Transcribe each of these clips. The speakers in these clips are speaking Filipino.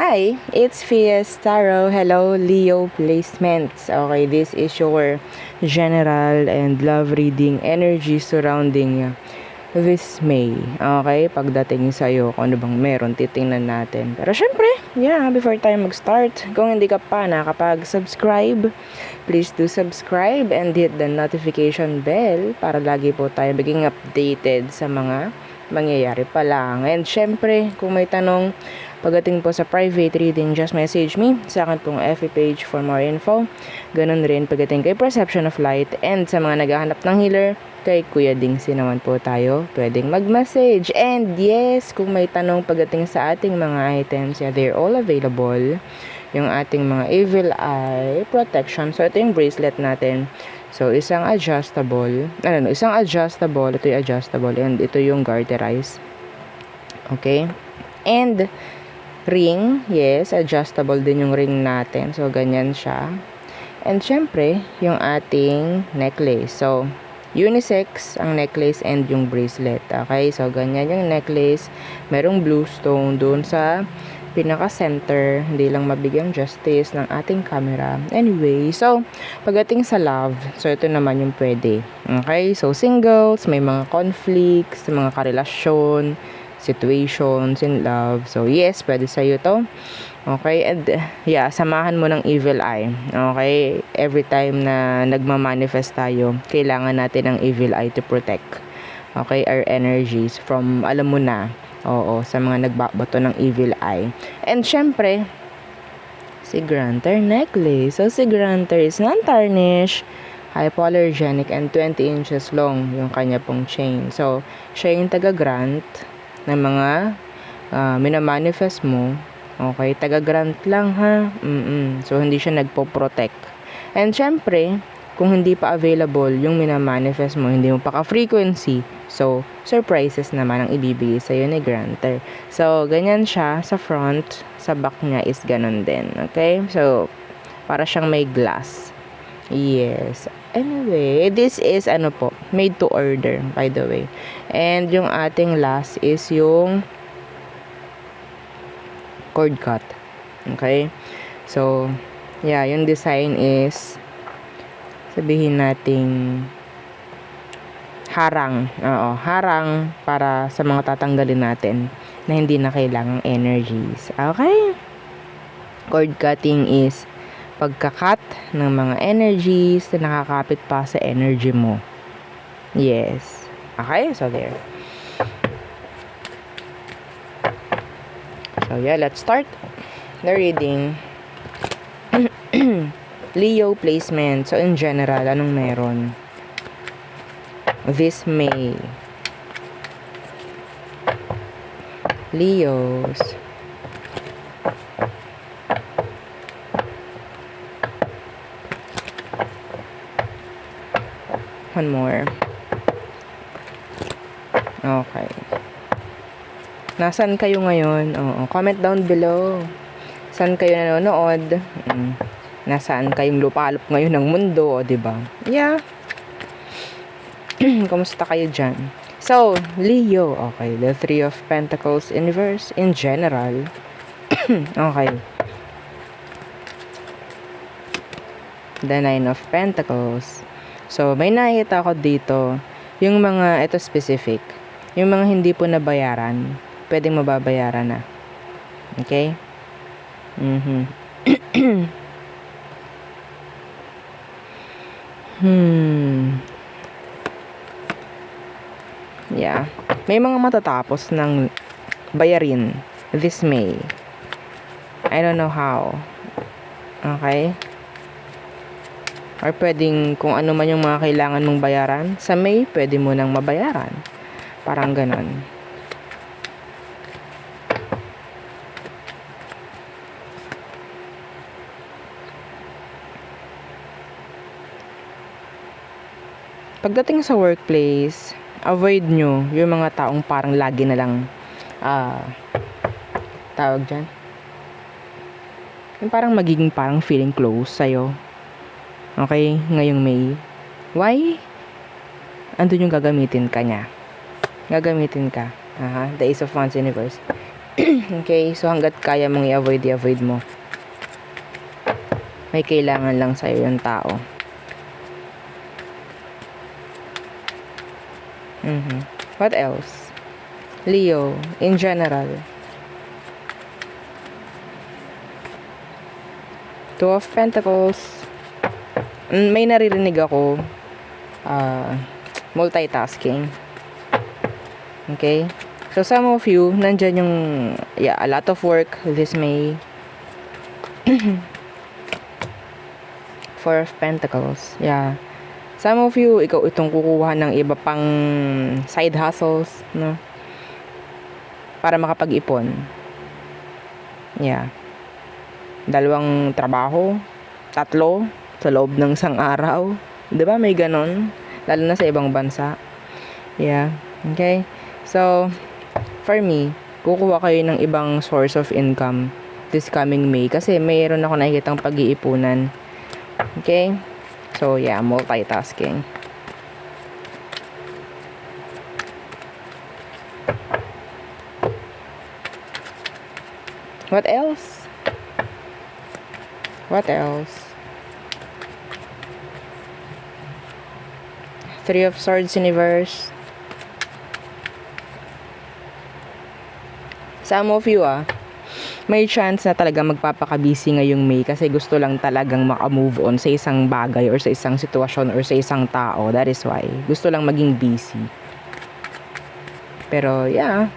Hi, it's Fies Tarot. Hello, Leo placements. Okay, this is your general and love reading energy surrounding this May. Okay, pagdating sa'yo, kung ano bang meron, titingnan natin. Pero syempre, before tayo mag-start, kung hindi ka pa nakapag-subscribe, please do subscribe and hit the notification bell para lagi po tayo maging updated sa mga mangyayari pa lang. And syempre, kung may tanong pagdating po sa private reading, just message me sa akin pong FB page for more info. Ganun rin pagdating kay Perception of Light, and sa mga naghahanap ng healer, kay Kuya Dingsi naman po tayo pwedeng mag-message. And yes, kung may tanong pagdating sa ating mga items, they're all available. Yung ating mga evil eye protection. So ito yung bracelet natin. So isang adjustable, ito yung adjustable, and ito yung garterize. Okay? And ring, yes, adjustable din yung ring natin. So, ganyan siya. And syempre, yung ating necklace. So, unisex ang necklace and yung bracelet. Okay? So, ganyan yung necklace. Merong blue stone doon sa pinaka-center. Hindi lang mabigyan justice ng ating camera. Anyway, so, pagdating sa love, so, ito naman yung pwede. Okay? So, singles, may mga conflicts, mga karelasyon, situations in love. So, yes, pwede sa'yo to. Okay? And, samahan mo ng evil eye. Okay? Every time na nagmamanifest tayo, kailangan natin ng evil eye to protect. Okay? Our energies from, alam mo na, sa mga nagbabato ng evil eye. And, syempre, si Granter necklace. So, si Granter is non-tarnish, hypoallergenic, and 20 inches long yung kanya pong chain. So, siya yung taga-grant ng mga minamanifest mo. Okay, taga-grant lang ha. So, hindi siya nagpo-protect. And syempre, kung hindi pa available yung minamanifest mo, hindi mo pa ka-frequency, so, surprises naman ang ibibigay sa'yo ni Granter. So, ganyan siya sa front, sa back niya is ganun din. Okay, so, para siyang may glass. Yes. Anyway, this is made to order, by the way. And yung ating last is yung cord cut. Okay? So, yung design is sabihin nating harang. Harang para sa mga tatanggalin natin na hindi na kailangang energies. Okay? Cord cutting is pagkakat ng mga energies na nakakapit pa sa energy mo. Yes. Okay? So, there. So, let's start the reading. Leo placement. So, in general, anong meron? This May. Leos. One more. Okay. Nasaan kayo ngayon? Comment down below. Saan kayo nanonood? Nasaan kayong lupalop ngayon ng mundo, diba? Yeah. Kumusta kayo dyan? So, Leo. Okay. The Three of Pentacles inverse in general. Okay. The Nine of Pentacles. So, may nakita ako dito, yung mga, ito specific, yung mga hindi po nabayaran, pwedeng mababayaran na. Okay? May mga matatapos ng bayarin this May. I don't know how. Okay? Or pwedeng kung ano man yung mga kailangan mong bayaran, sa May, pwede mo nang mabayaran. Parang ganon. Pagdating sa workplace, avoid nyo yung mga taong parang lagi na lang tawag dyan. Yung parang magiging parang feeling close sa'yo. Okay, ngayong May. Why? Andun yung gagamitin ka niya. Gagamitin ka. The Ace of Wands Universe. Okay, so hanggat kaya mong i-avoid mo. May kailangan lang sa'yo yung tao. What else? Leo, in general. Two of Pentacles. May naririnig ako. Multitasking. Okay? So, some of you, nandyan yung, a lot of work this May. Four of Pentacles. Yeah. Some of you, ikaw itong kukuha ng iba pang side hustles, no? Para makapag-ipon. Yeah. 2 trabaho, 3 sa loob ng isang araw. 'Di ba may ganon? Lalo na sa ibang bansa. Yeah. Okay? So, for me, kukuha kayo ng ibang source of income this coming May kasi mayroon ako nakikitang pag-iipunan. Okay? So, yeah, multitasking. What else? What else? Three of Swords in reverse. Some of you, may chance na talaga magpapaka-busy ngayong May kasi gusto lang talagang maka-move on sa isang bagay or sa isang sitwasyon or sa isang tao. That is why. Gusto lang maging busy. Pero, yeah.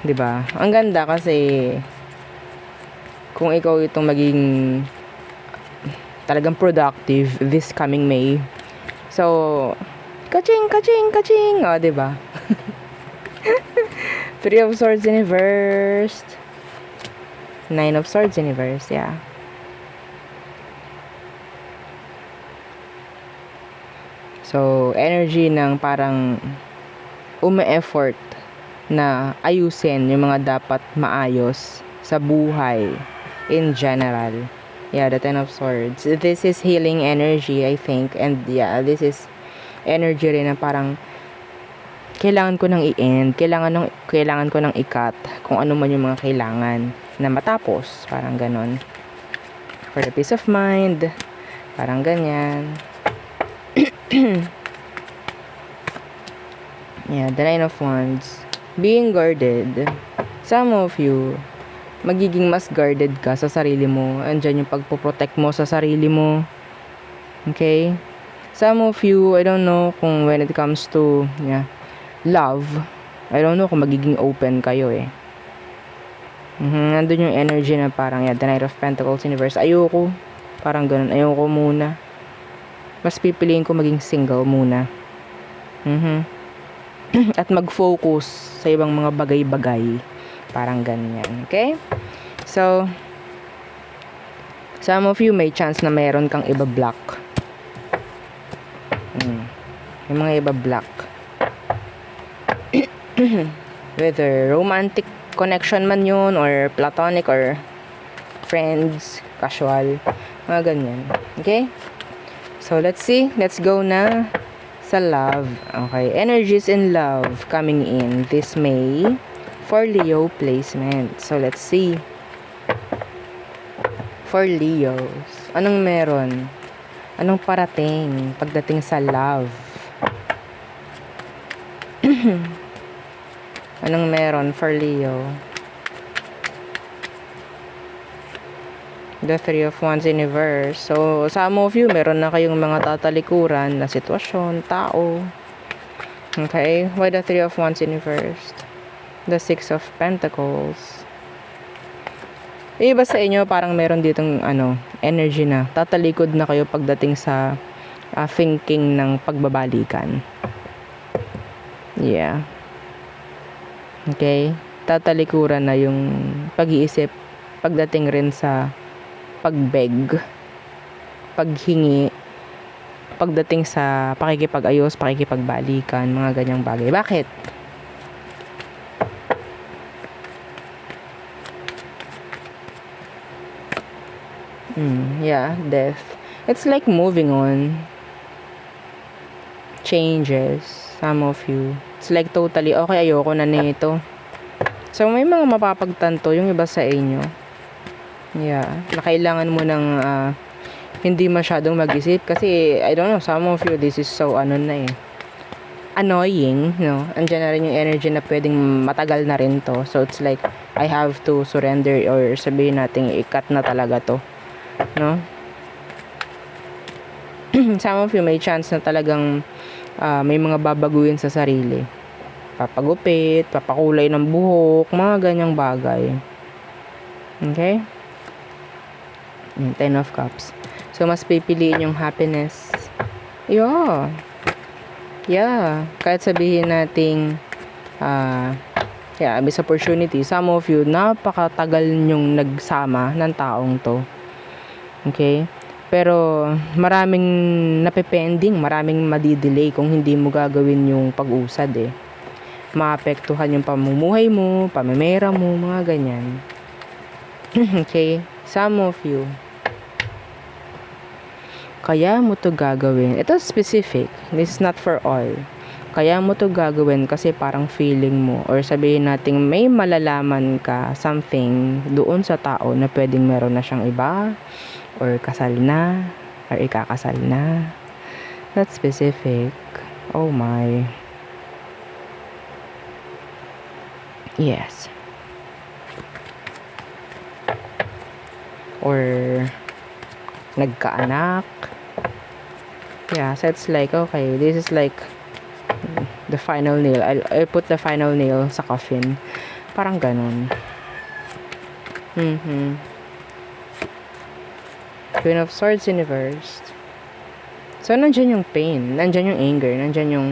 'Di ba? Ang ganda kasi kung ikaw itong maging talagang productive this coming May. So, kaching, kaching, kaching. O, 'di ba? Three of Swords in reverse. Nine of Swords in reverse, yeah. So, energy ng parang ume-effort na ayusin yung mga dapat maayos sa buhay in general. Yeah, the Ten of Swords. This is healing energy, I think. And yeah, this is energy rin na parang kailangan ko nang i-end, kailangan ko nang i-cut kung ano man yung mga kailangan na matapos, parang ganon. For the peace of mind, parang ganyan. Yeah, the Nine of Wands. Being guarded. Some of you, magiging mas guarded ka sa sarili mo. Andyan yung pagpoprotect mo sa sarili mo. Okay? Some of you, I don't know kung when it comes to, love, I don't know kung magiging open kayo Nandun yung energy na parang, the Knight of Pentacles universe. Ayoko. Parang ganun. Ayoko muna. Mas pipiliin ko maging single muna. At mag-focus sa ibang mga bagay-bagay. Parang ganyan. Okay? So, some of you may chance na mayroon kang iba-block. Yung mga iba-block. Whether romantic connection man yun or platonic or friends, casual, mga ganyan. Okay? So, let's see. Let's go na sa love. Okay. Energies in love coming in this May for Leo placement. So, let's see. For Leos. Anong meron? Anong parating pagdating sa love? Anong meron for Leo? The Three of Wands in reverse. So, some of you, meron na kayong mga tatalikuran na sitwasyon, tao. Okay? Why the Three of Wands in reverse? The Six of Pentacles. Iba sa inyo, parang meron ditong energy na tatalikod na kayo pagdating sa thinking ng pagbabalikan. Yeah. Okay? Tatalikuran na yung pag-iisip pagdating rin sa pagbeg, paghingi, pagdating sa pakikipag-ayos, pakikipagbalikan, mga ganyang bagay. Bakit? Death. It's like moving on. Changes. Some of you. It's like totally, okay, ayoko na nito. So, may mga mapapagtanto yung iba sa inyo. Yeah. Na kailangan mo ng hindi masyadong mag-isip. Kasi, I don't know, some of you, this is so, annoying, no? Andiyan na rin yung energy na pwedeng matagal na rin to. So, it's like, I have to surrender or sabihin natin, i-cut na talaga to. No? Some of you, may chance na talagang may mga babaguhin sa sarili. Papagupit, papakulay ng buhok, mga ganyang bagay. Okay? Ten of Cups. So, mas pipiliin yung happiness. Yeah. Yeah. Kahit sabihin nating miss opportunity. Some of you, napakatagal nyong nagsama ng taong to. Okay? Pero, maraming napepending, maraming madidelay kung hindi mo gagawin yung pag-usad eh. Maapektuhan yung pamumuhay mo, pamemera mo, mga ganyan. Okay? Some of you, kaya mo to gagawin. Ito specific. This is not for all. Kaya mo to gagawin kasi parang feeling mo or sabihin natin may malalaman ka something doon sa tao na pwedeng meron na siyang iba or kasal na or ikakasal na. That's specific. Oh my. Yes. Or nagkaanak. Yeah, so it's like, okay, this is like the final nail. I'll put the final nail sa coffin. Parang ganun. Queen of Swords in reverse. So, nandyan yung pain. Nandyan yung anger. Nandyan yung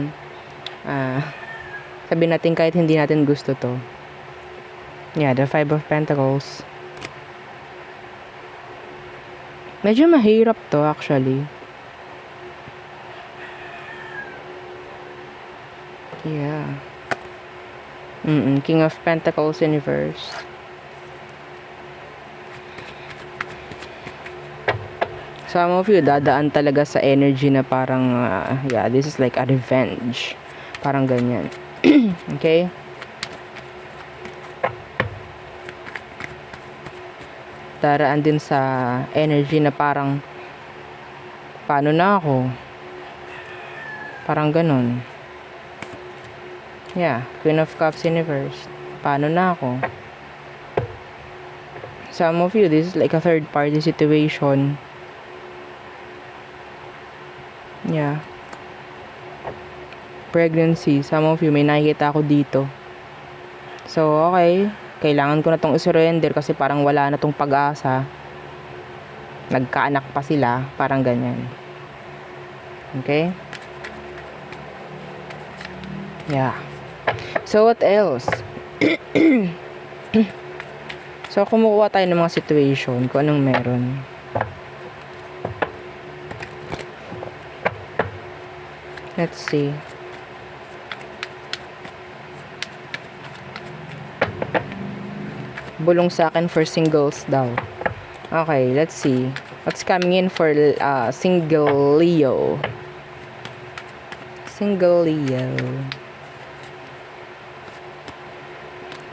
sabi natin kahit hindi natin gusto to. Yeah, the Five of Pentacles. Medyo mahirap to actually. Yeah. King of Pentacles in reverse. Some of you, dadaan talaga sa energy na parang, this is like a revenge. Parang ganyan. Okay? Daraan din sa energy na parang, paano na ako? Parang ganun. Yeah, Queen of Cups in reverse. Paano na ako? Some of you, this is like a third party situation. Yeah. Pregnancy. Some of you, may nakikita ako dito. So, okay. Kailangan ko na tong isurrender kasi parang wala na tong pag-asa. Nagkaanak pa sila. Parang ganyan. Okay? Yeah. So, what else? So, kumukuha tayo ng mga situation kung anong meron. Let's see. Bulong sa akin for singles daw. Okay, let's see. What's coming in for single Leo? Single Leo.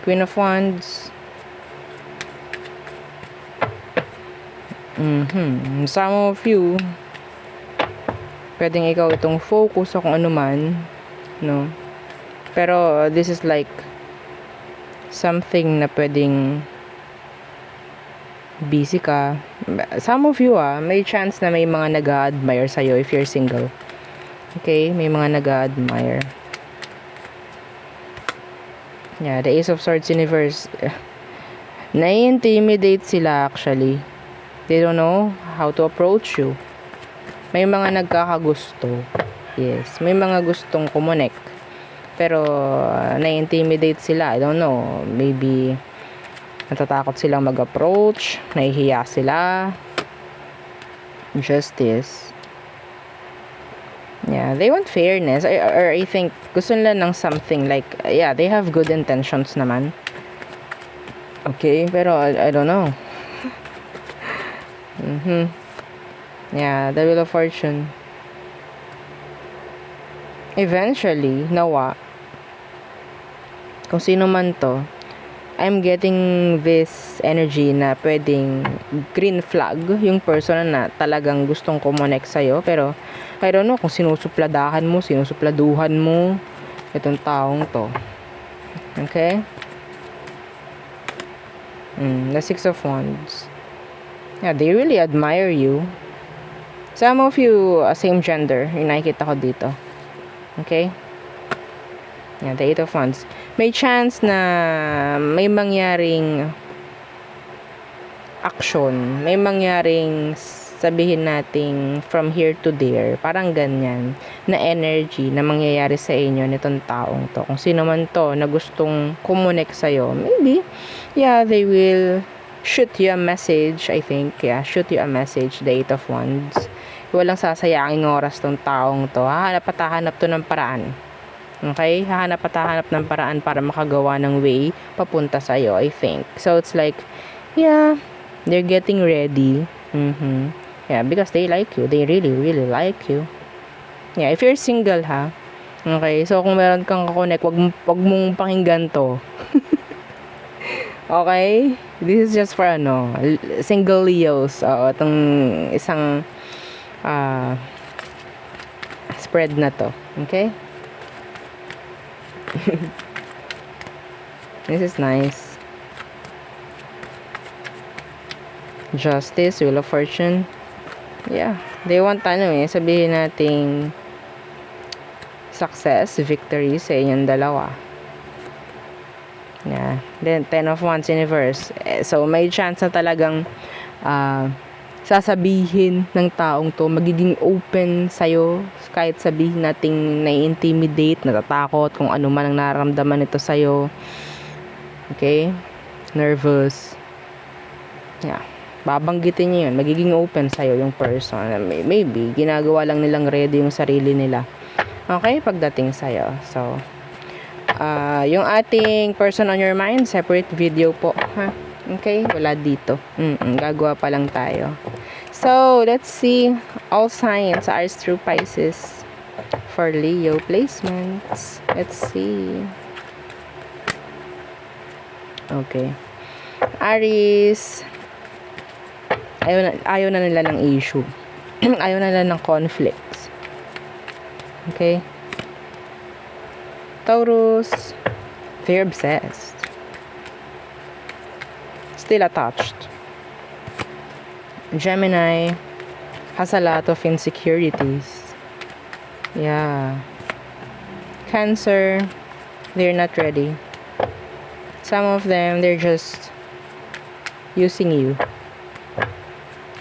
Queen of Wands. Some of you, pwedeng ikaw itong focus sa kung ano man, no? Pero this is like something na pwedeng busy ka. Some of you, may chance na may mga nag-a-admire sa'yo if you're single. Okay? May mga nag-a-admire. Yeah, the Ace of Swords in reverse. Nai-intimidate sila actually. They don't know how to approach you. May mga nagkakagusto. Yes, may mga gustong kumonek. Pero, nai-intimidate sila. I don't know. Maybe, natatakot silang mag-approach. Nahihiya sila. Justice. Yeah, they want fairness. Or I think, gusto nila ng something like, they have good intentions naman. Okay, pero I don't know. Yeah, the Wheel of Fortune. Eventually, nawa, kung sino man to, I'm getting this energy na pwedeng green flag yung person na talagang gustong kumonek sa'yo. Pero, I don't know kung sinusupladahan mo, sinusupladuhan mo itong taong to. Okay? The Six of Wands. Yeah, they really admire you. Some of you, same gender, yung nakikita ko dito. Okay? Yeah, the Eight of Wands. May chance na may mangyaring action. May mangyaring sabihin nating from here to there. Parang ganyan. Na energy na mangyayari sa inyo nitong taong to. Kung sino man to na gustong kumonek sa'yo, maybe, yeah, they will shoot you a message, I think. Yeah, shoot you a message, the Eight of Wands. Walang sasayangin oras tong taong to. Hahanap at hahanap to ng paraan. Okay? Hahanap at hahanap ng paraan para makagawa ng way papunta sa'yo, I think. So, it's like, yeah, they're getting ready. Yeah, because they like you. They really, really like you. Yeah, if you're single, ha? Okay? So, kung meron kang kakonek, wag mong pakinggan to. Okay? This is just for, single Leos. Itong isang spread na to. Okay? This is nice. Justice, Wheel of Fortune. Yeah, they want sabihin nating success, victory sa inyong dalawa. Yeah. Then, Ten of Wands in reverse. So, may chance na talagang sasabihin ng taong to, magiging open sa'yo, kahit sabihin nating nai-intimidate, natatakot, kung ano man ang nararamdaman nito sa'yo. Okay? Nervous. Yeah. Babanggitin niyo yun. Magiging open sa'yo yung person. Maybe, ginagawa lang nilang ready yung sarili nila. Okay? Pagdating sa'yo. So, yung ating person on your mind, separate video po. Ha? Okay? Wala dito. Gagawa pa lang tayo. So, let's see. All signs are through Pisces for Leo placements. Let's see. Okay. Aries. Ayaw na nila ng issue. Ayaw na nila ng conflicts. Okay? Taurus. They're obsessed. Still attached. Gemini has a lot of insecurities. Yeah. Cancer, they're not ready. Some of them, they're just using you.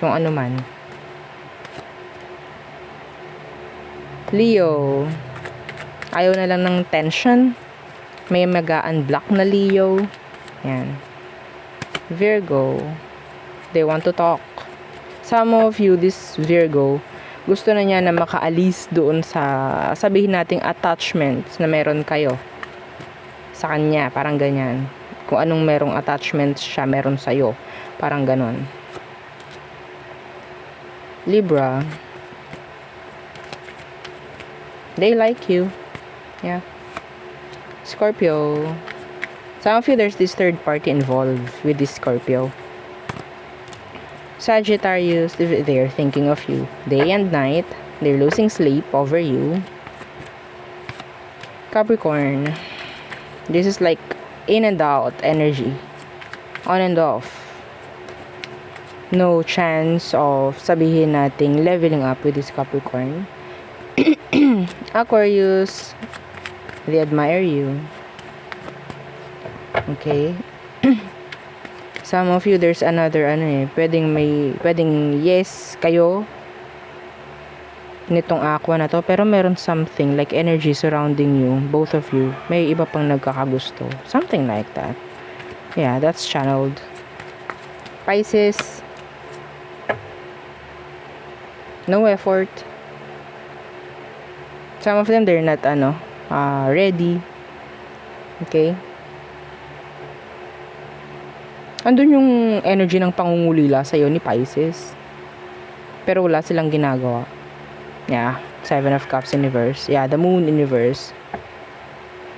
Kung ano man. Leo, ayaw na lang ng tension. May mag-unblock na Leo. Yan. Virgo, they want to talk. Some of you, this Virgo, gusto na niya na makaalis doon sa, sabihin nating attachments na meron kayo sa kanya. Parang ganyan. Kung anong merong attachments siya meron sa'yo. Parang ganon. Libra, they like you. Yeah. Scorpio, some of you, there's this third party involved with this Scorpio. Sagittarius, they're thinking of you day and night. They're losing sleep over you. Capricorn, this is like in and out energy. On and off. No chance of sabihin nating leveling up with this Capricorn. Aquarius, they admire you. Okay? Some of you, there's another, pwedeng yes kayo nitong aqua na to, pero meron something like energy surrounding you, both of you. May iba pang nagkakagusto. Something like that. Yeah, that's channeled. Pisces, no effort. Some of them, they're not, ready. Okay? Andun yung energy ng pangungulila sa'yo ni Pisces. Pero wala silang ginagawa. Yeah, Seven of Cups in reverse. Yeah, the Moon in reverse.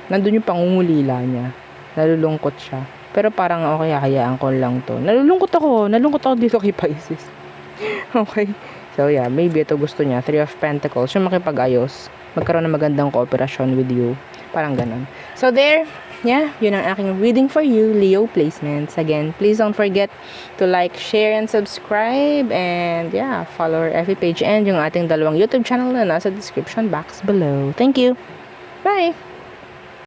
Nandun yung pangungulila niya. Nalulungkot siya. Pero parang okay, hayaan ko lang to. Nalulungkot ako dito kay Pisces. Okay. So yeah, maybe ito gusto niya. Three of Pentacles. Yung makipag-ayos. Magkaroon ng magandang cooperasyon with you. Parang ganun. So there, yeah, yun ang aking reading for you, Leo placements. Again, please don't forget to like, share, and subscribe. And yeah, follow our FB page and yung ating dalawang YouTube channel na nasa description box below. Thank you. Bye!